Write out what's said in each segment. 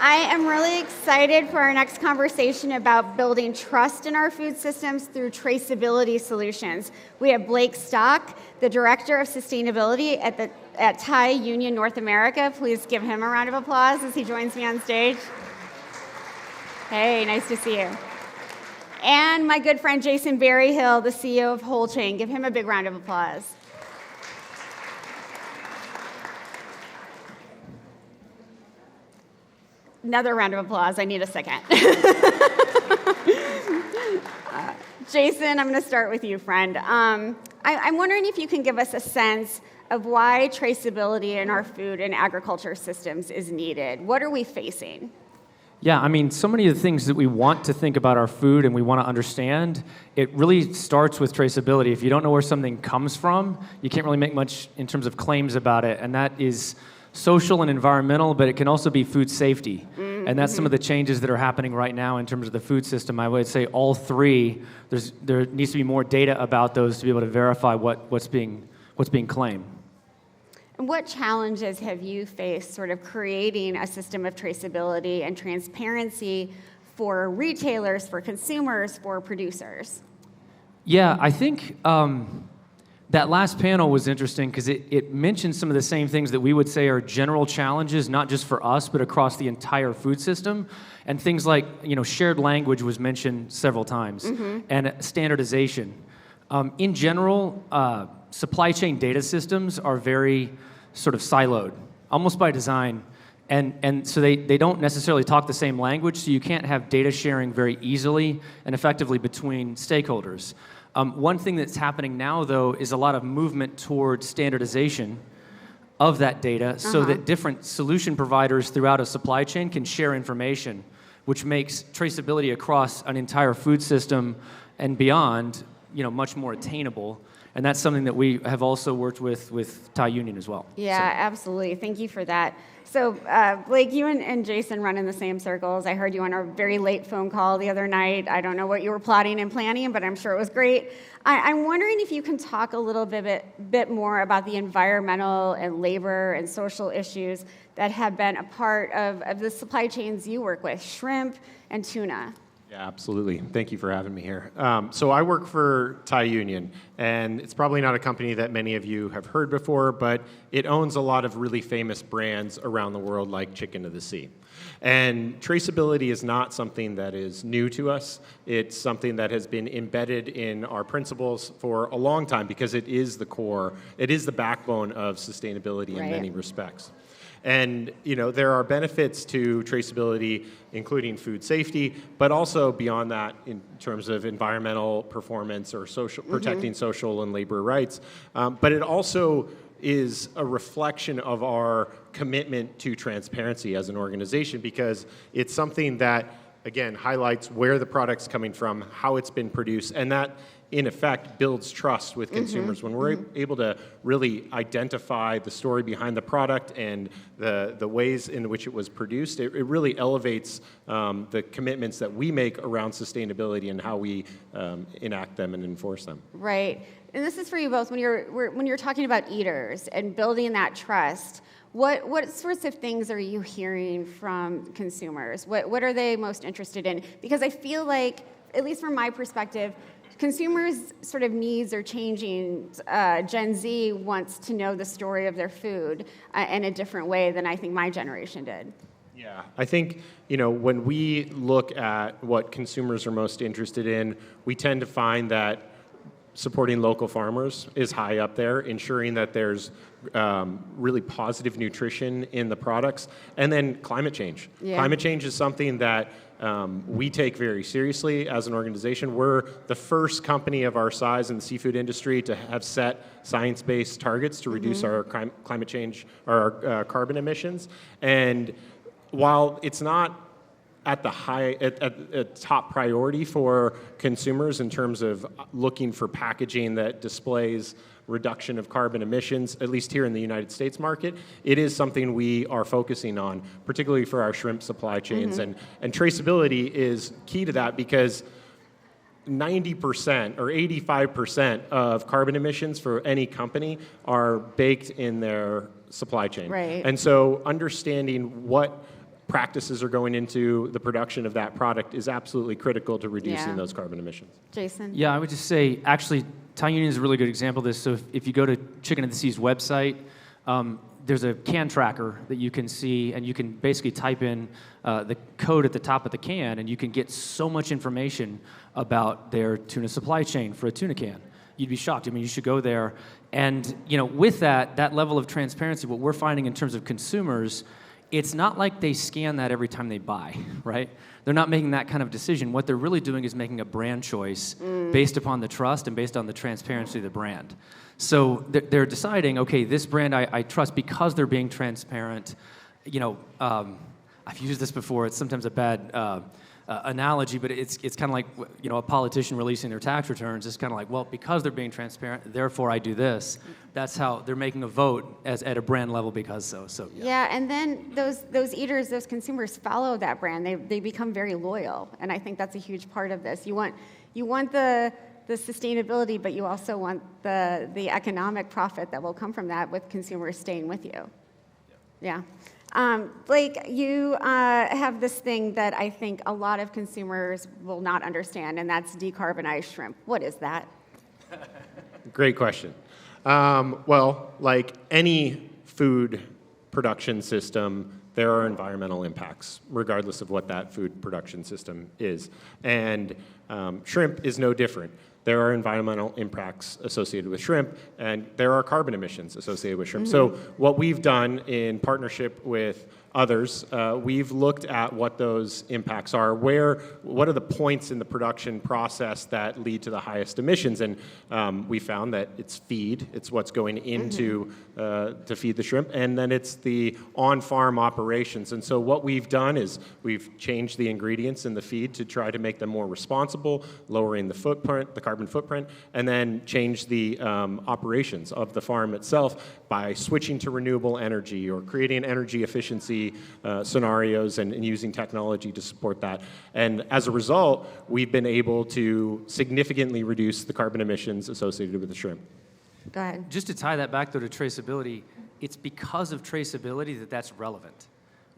I am really excited for our next conversation about building trust in our food systems through traceability solutions. We have Blake Stok, the Director of Sustainability at Thai Union North America. Please give him a round of applause as he joins me on stage. Hey, nice to see you. And my good friend Jayson Berryhill, the CEO of Wholechain. Give him a big round of applause. Another round of applause. I need a second. Jayson, I'm going to start with you, friend. I'm wondering if you can give us a sense of why traceability in our food and agriculture systems is needed. What are we facing? Yeah, I mean, so many of the things that we want to think about our food and we want to understand, it really starts with traceability. If you don't know where something comes from, you can't really make much in terms of claims about it, and that is social and environmental, but it can also be food safety. Mm-hmm. And that's some of the changes that are happening right now in terms of the food system. I would say all three, there needs to be more data about those to be able to verify what's being claimed. And what challenges have you faced sort of creating a system of traceability and transparency for retailers, for consumers, for producers? Yeah, I think that last panel was interesting because it mentioned some of the same things that we would say are general challenges, not just for us, but across the entire food system. And things like, shared language was mentioned several times, and standardization. In general, supply chain data systems are very sort of siloed, almost by design. And so they don't necessarily talk the same language, so you can't have data sharing very easily and effectively between stakeholders. One thing that's happening now, though, is a lot of movement toward standardization of that data so that different solution providers throughout a supply chain can share information, which makes traceability across an entire food system and beyond, much more attainable. And that's something that we have also worked with Thai Union as well. Yeah, absolutely. Thank you for that. So, Blake, you and Jayson run in the same circles. I heard you on a very late phone call the other night. I don't know what you were plotting and planning, but I'm sure it was great. I'm wondering if you can talk a little bit more about the environmental and labor and social issues that have been a part of the supply chains you work with, shrimp and tuna. Yeah, absolutely. Thank you for having me here. So I work for Thai Union, and it's probably not a company that many of you have heard before, but it owns a lot of really famous brands around the world like Chicken of the Sea. And traceability is not something that is new to us. It's something that has been embedded in our principles for a long time because it is the core, it is the backbone of sustainability in many respects. And there are benefits to traceability, including food safety, but also beyond that in terms of environmental performance or protecting social and labor rights. But it also is a reflection of our commitment to transparency as an organization because it's something that, again, highlights where the product's coming from, how it's been produced, and that in effect, builds trust with consumers. When we're able to really identify the story behind the product and the ways in which it was produced, it really elevates the commitments that we make around sustainability and how we enact them and enforce them. Right. And this is for you both. When you're talking about eaters and building that trust, what sorts of things are you hearing from consumers? What are they most interested in? Because I feel like, at least from my perspective, consumers' sort of needs are changing. Gen Z wants to know the story of their food in a different way than I think my generation did. Yeah, I think, when we look at what consumers are most interested in, we tend to find that supporting local farmers is high up there, ensuring that there's really positive nutrition in the products, and then climate change. Yeah. Climate change is something that we take very seriously as an organization. We're the first company of our size in the seafood industry to have set science-based targets to reduce our climate change, or our carbon emissions. And while it's not at the top priority for consumers in terms of looking for packaging that displays reduction of carbon emissions, at least here in the United States market, it is something we are focusing on, particularly for our shrimp supply chains. And traceability is key to that because 90% or 85% of carbon emissions for any company are baked in their supply chain. Right. And so understanding what practices are going into the production of that product is absolutely critical to reducing Yeah. those carbon emissions. Jason? Yeah, I would just say, actually, Thai Union is a really good example of this. So if you go to Chicken of the Sea's website, there's a can tracker that you can see, and you can basically type in the code at the top of the can, and you can get so much information about their tuna supply chain for a tuna can. You'd be shocked. I mean, you should go there. And with that level of transparency, what we're finding in terms of consumers, it's not like they scan that every time they buy, right? They're not making that kind of decision. What they're really doing is making a brand choice based upon the trust and based on the transparency of the brand. So they're deciding, okay, this brand I trust because they're being transparent. I've used this before. It's sometimes a bad analogy, but it's kind of like a politician releasing their tax returns. It's kind of like, well, because they're being transparent, therefore I do this. That's how they're making a vote at a brand level because so. So Yeah, and then those eaters, those consumers follow that brand. They become very loyal, and I think that's a huge part of this. You want the sustainability, but you also want the economic profit that will come from that with consumers staying with you. Yeah. Blake, you have this thing that I think a lot of consumers will not understand, and that's decarbonized shrimp. What is that? Great question. Well, like any food production system, there are environmental impacts, regardless of what that food production system is. And shrimp is no different. There are environmental impacts associated with shrimp, and there are carbon emissions associated with shrimp. So what we've done in partnership with others, we've looked at what those impacts are, what are the points in the production process that lead to the highest emissions, and we found that it's feed, it's what's going into to feed the shrimp, and then it's the on-farm operations. And so what we've done is we've changed the ingredients in the feed to try to make them more responsible, lowering the footprint, the carbon footprint, and then change the operations of the farm itself by switching to renewable energy or creating energy efficiency scenarios and using technology to support that. And as a result, we've been able to significantly reduce the carbon emissions associated with the shrimp. Go ahead. Just to tie that back, though, to traceability, it's because of traceability that's relevant.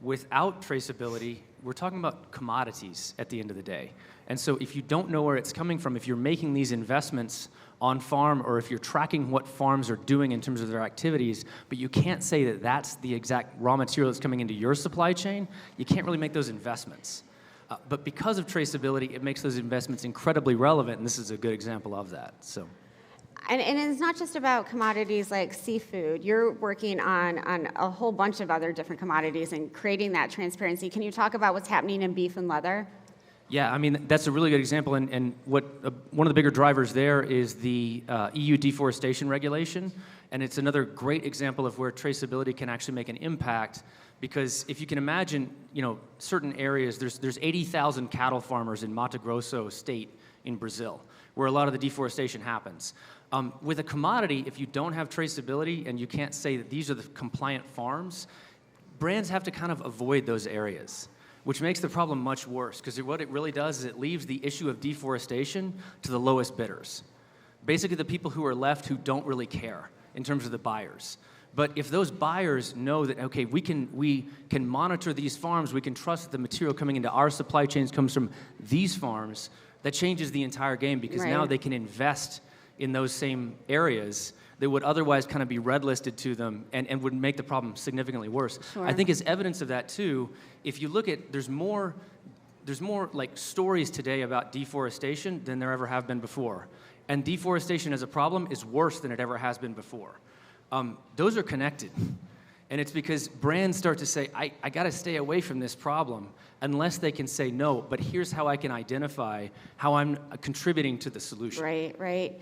Without traceability, we're talking about commodities at the end of the day. And so if you don't know where it's coming from, if you're making these investments on farm, or if you're tracking what farms are doing in terms of their activities, but you can't say that that's the exact raw material that's coming into your supply chain, you can't really make those investments. But because of traceability, it makes those investments incredibly relevant, and this is a good example of that. So. And it's not just about commodities like seafood. You're working on a whole bunch of other different commodities and creating that transparency. Can you talk about what's happening in beef and leather? Yeah, I mean, that's a really good example, and what one of the bigger drivers there is the EU deforestation regulation, and it's another great example of where traceability can actually make an impact, because if you can imagine, certain areas, there's 80,000 cattle farmers in Mato Grosso state in Brazil, where a lot of the deforestation happens. With a commodity, if you don't have traceability and you can't say that these are the compliant farms, brands have to kind of avoid those areas, which makes the problem much worse, because what it really does is it leaves the issue of deforestation to the lowest bidders. Basically, the people who are left who don't really care in terms of the buyers. But if those buyers know that, okay, we can monitor these farms, we can trust that the material coming into our supply chains comes from these farms, that changes the entire game, because now they can invest in those same areas that would otherwise kind of be red listed to them and would make the problem significantly worse. Sure. I think as evidence of that too, if you look at, there's more like stories today about deforestation than there ever have been before. And deforestation as a problem is worse than it ever has been before. Those are connected. And it's because brands start to say, I got to stay away from this problem unless they can say no, but here's how I can identify how I'm contributing to the solution. Right.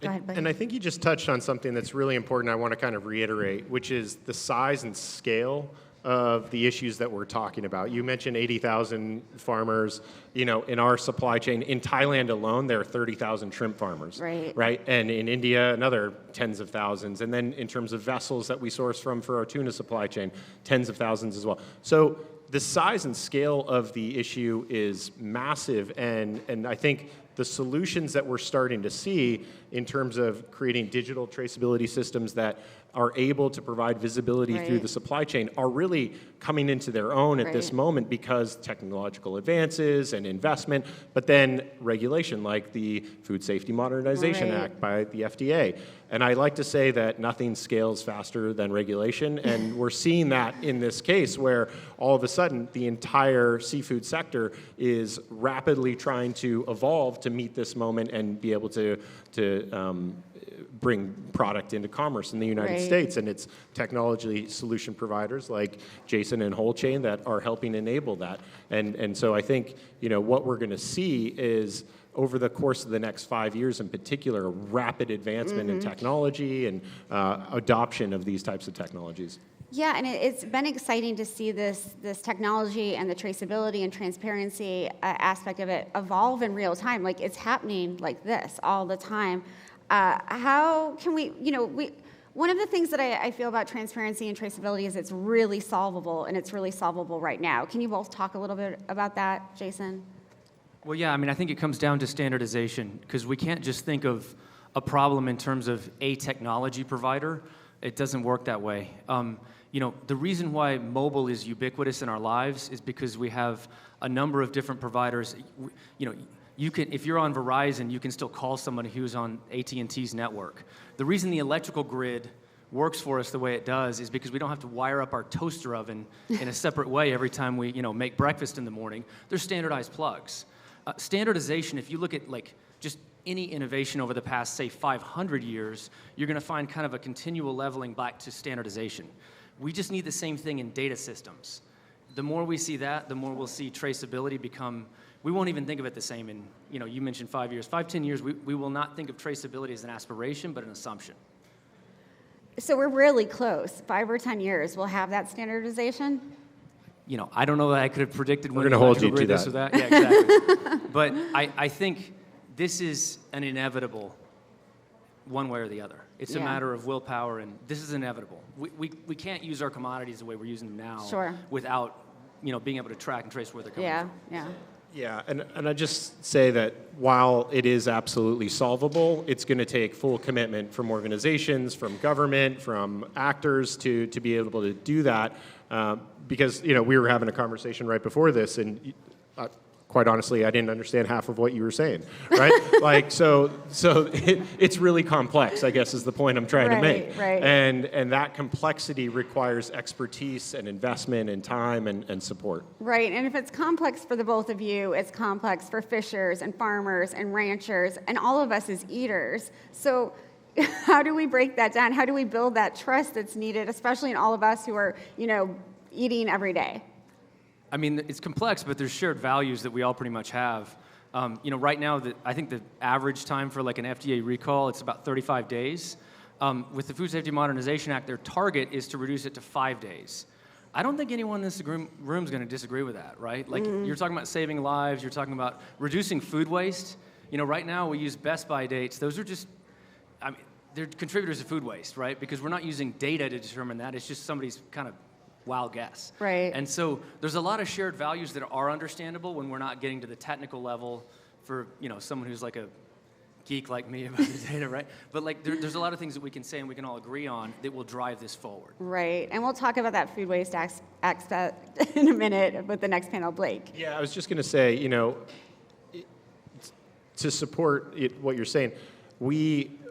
Go ahead, Blake. And I think you just touched on something that's really important I want to kind of reiterate, which is the size and scale of the issues that we're talking about. You mentioned 80,000 farmers, in our supply chain. In Thailand alone, there are 30,000 shrimp farmers. Right? And in India, another tens of thousands. And then in terms of vessels that we source from for our tuna supply chain, tens of thousands as well. So the size and scale of the issue is massive, and I think the solutions that we're starting to see in terms of creating digital traceability systems that are able to provide visibility through the supply chain are really coming into their own at this moment because technological advances and investment, but then regulation like the Food Safety Modernization Act by the FDA. And I like to say that nothing scales faster than regulation, and we're seeing that in this case where all of a sudden the entire seafood sector is rapidly trying to evolve to meet this moment and be able to bring product into commerce in the United States. And it's technology solution providers like Jayson and Wholechain that are helping enable that. And so I think, what we're going to see is over the course of the next 5 years in particular, a rapid advancement in technology and adoption of these types of technologies. Yeah, and it's been exciting to see this technology and the traceability and transparency aspect of it evolve in real time. Like, it's happening like this all the time. How can we, one of the things that I feel about transparency and traceability is it's really solvable, and it's really solvable right now. Can you both talk a little bit about that, Jayson? Well, yeah, I think it comes down to standardization, because we can't just think of a problem in terms of a technology provider. It doesn't work that way. The reason why mobile is ubiquitous in our lives is because we have a number of different providers. You can, if you're on Verizon, you can still call somebody who's on AT&T's network. The reason the electrical grid works for us the way it does is because we don't have to wire up our toaster oven in a separate way every time we, make breakfast in the morning. There's standardized plugs. Standardization, if you look at just any innovation over the past, say, 500 years, you're going to find kind of a continual leveling back to standardization. We just need the same thing in data systems. The more we see that, the more we'll see traceability become. We won't even think of it the same in, you mentioned 5 years. 5-10 years, we will not think of traceability as an aspiration, but an assumption. So we're really close. 5 or 10 years, we'll have that standardization? I don't know that I could have predicted when we're going to hold you to this that. Or that. Yeah, exactly. But I think this is an inevitable one way or the other. It's a matter of willpower, and this is inevitable. We can't use our commodities the way we're using them now without being able to track and trace where they're coming from. Yeah, and I just say that while it is absolutely solvable, it's going to take full commitment from organizations, from government, from actors to be able to do that. Because we were having a conversation right before this, and quite honestly, I didn't understand half of what you were saying, right? So it's really complex, I guess, is the point I'm trying to make. Right. And that complexity requires expertise and investment and time and support. Right, and if it's complex for the both of you, it's complex for fishers and farmers and ranchers and all of us as eaters. So how do we break that down? How do we build that trust that's needed, especially in all of us who are, eating every day? It's complex, but there's shared values that we all pretty much have. Right now, I think the average time for an FDA recall, it's about 35 days. With the Food Safety Modernization Act, their target is to reduce it to 5 days. I don't think anyone in this room is going to disagree with that, right? You're talking about saving lives, you're talking about reducing food waste. Right now we use Best By dates. Those are just, they're contributors to food waste, right? Because we're not using data to determine that. It's just somebody's kind of wild guess. Right. And so there's a lot of shared values that are understandable when we're not getting to the technical level for, someone who's like a geek like me about the data, right? But there's a lot of things that we can say and we can all agree on that will drive this forward. Right, and we'll talk about that food waste aspect in a minute with the next panel, Blake. Yeah, I was just going to say, to support what you're saying,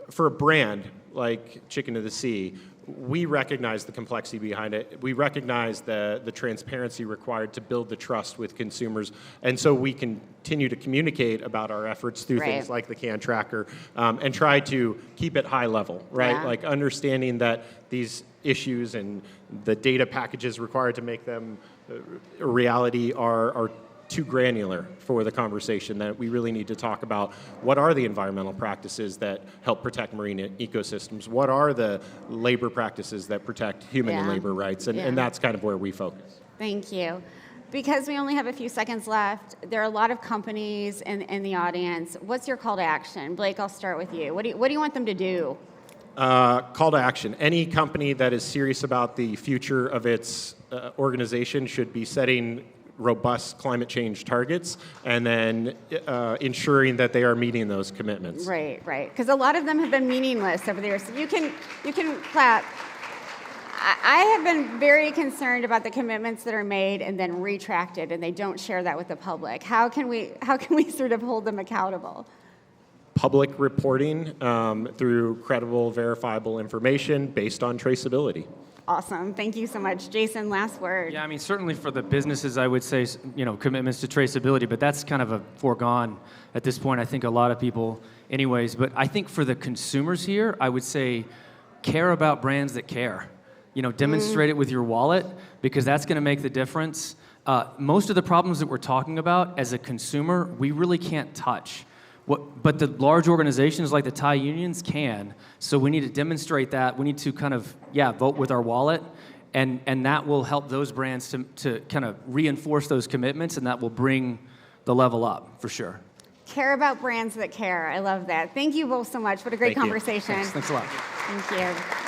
for a brand like Chicken of the Sea, we recognize the complexity behind it. We recognize the transparency required to build the trust with consumers. And so we continue to communicate about our efforts through things like the can tracker and try to keep it high level, right? Yeah. Understanding that these issues and the data packages required to make them a reality are too granular for the conversation, that we really need to talk about what are the environmental practices that help protect marine ecosystems, what are the labor practices that protect human and labor rights, and that's kind of where we focus. Thank you. Because we only have a few seconds left, there are a lot of companies in the audience. What's your call to action? Blake, I'll start with you. What do you want them to do? Call to action. Any company that is serious about the future of its organization should be setting robust climate change targets and then ensuring that they are meeting those commitments. Right. Because a lot of them have been meaningless over the years. So you can clap I have been very concerned about the commitments that are made and then retracted, and they don't share that with the public. How can we sort of hold them accountable? Public reporting through credible, verifiable information based on traceability. Awesome. Thank you so much. Jayson, last word. Yeah, I mean, certainly for the businesses, I would say, commitments to traceability, but that's kind of a foregone at this point. I think a lot of people anyways, but I think for the consumers here, I would say care about brands that care. Demonstrate it with your wallet, because that's going to make the difference. Most of the problems that we're talking about as a consumer, we really can't touch. But the large organizations like the Thai unions can. So we need to demonstrate that. We need to kind of, vote with our wallet. And that will help those brands to kind of reinforce those commitments, and that will bring the level up for sure. Care about brands that care. I love that. Thank you both so much. What a great conversation. Thanks a lot. Thank you.